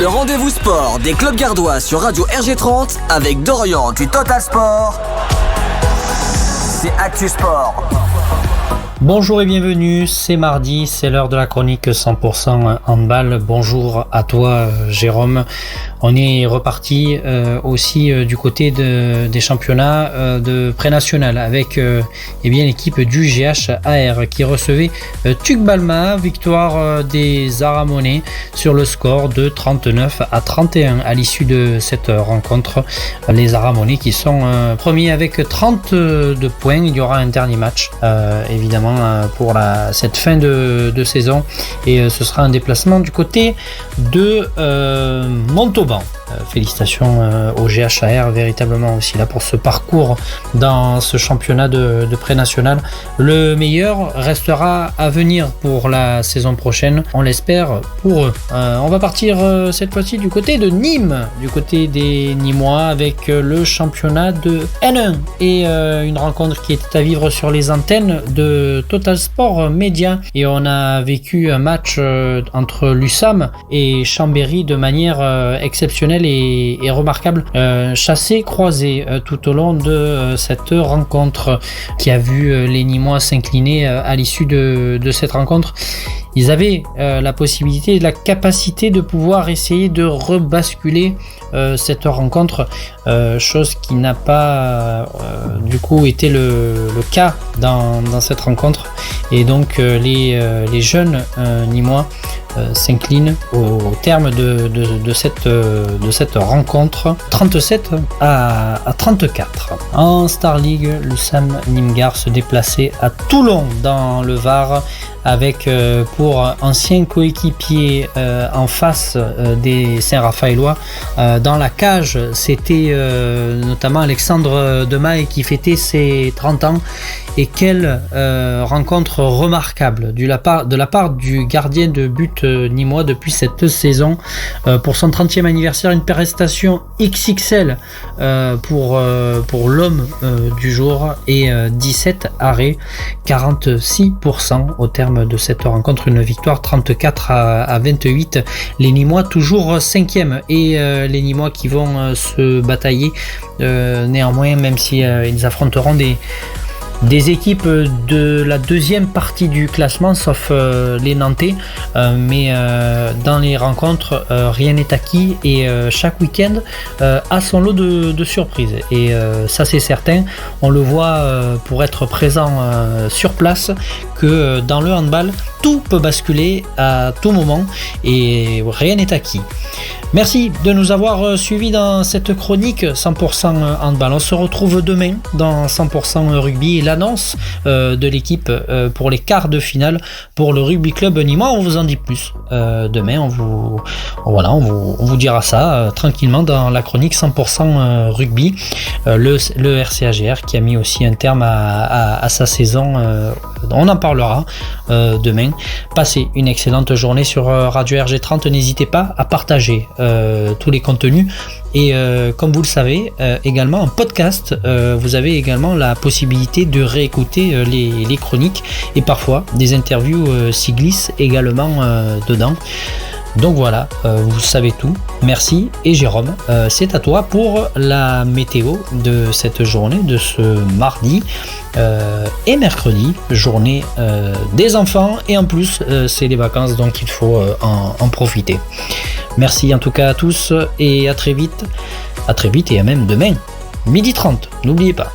Le rendez-vous sport des clubs gardois sur Radio RG30 avec Dorian du Total Sport. C'est Actu Sport. Bonjour et bienvenue, c'est mardi, c'est l'heure de la chronique 100% handball. Bonjour à toi Jérôme. On est reparti aussi du côté des championnats de pré-national avec l'équipe du GHAR qui recevait Tuc Balma, victoire des Aramonais sur le score de 39-31 à l'issue de cette rencontre. Les Aramonais qui sont premiers avec 32 points. Il y aura un dernier match évidemment pour cette fin de saison et ce sera un déplacement du côté de Montauban. Félicitations au GHAR, véritablement aussi là pour ce parcours dans ce championnat de pré-national. Le meilleur restera à venir pour la saison prochaine, on l'espère pour eux. On va partir cette fois-ci du côté de Nîmes, du côté des Nîmois avec le championnat de N1 et une rencontre qui était à vivre sur les antennes de Total Sport Média et on a vécu un match entre l'USAM et Chambéry de manière exceptionnelle et remarquable, chassé croisé tout au long de cette rencontre qui a vu les Nîmois s'incliner à l'issue de cette rencontre. Ils avaient la possibilité et la capacité de pouvoir essayer de rebasculer cette rencontre, chose qui n'a pas du coup été le cas dans cette rencontre et donc les jeunes Nîmois s'inclinent au terme de cette rencontre 37 à 34. En Star League, le Sam Nîmes-Gard se déplaçait à Toulon dans le Var avec pour anciens coéquipiers en face des Saint-Raphaëlois. Dans la cage, c'était notamment Alexandre Demaille qui fêtait ses 30 ans. Et quelle rencontre remarquable de la part du gardien de but nîmois depuis cette saison. Pour son 30e anniversaire, une prestation XXL pour l'homme du jour et 17 arrêts, 46% au terme de cette rencontre, une victoire 34 à 28. Les Nîmois toujours 5e et les Nîmois qui vont se batailler néanmoins, même si ils affronteront des équipes de la deuxième partie du classement sauf les Nantais, mais dans les rencontres rien n'est acquis et chaque week-end a son lot de surprises et ça c'est certain. On le voit pour être présent sur place que dans le handball tout peut basculer à tout moment et rien n'est acquis. Merci de nous avoir suivis dans cette chronique 100% handball. On se retrouve demain dans 100% rugby et l'annonce de l'équipe pour les quarts de finale pour le rugby club nîmois. On vous en dit plus demain. On vous dira ça tranquillement dans la chronique 100% rugby. Le RCAGR qui a mis aussi un terme à sa saison. On en parlera demain. Passez une excellente journée sur Radio RG30. N'hésitez pas à partager tous les contenus et comme vous le savez également en podcast vous avez également la possibilité de réécouter les chroniques et parfois des interviews s'y glissent également dedans. Donc voilà, vous savez tout. Merci et Jérôme, c'est à toi pour la météo de cette journée, de ce mardi et mercredi, journée des enfants et en plus c'est les vacances donc il faut en profiter. Merci en tout cas à tous et à très vite et à même demain, 12h30, n'oubliez pas.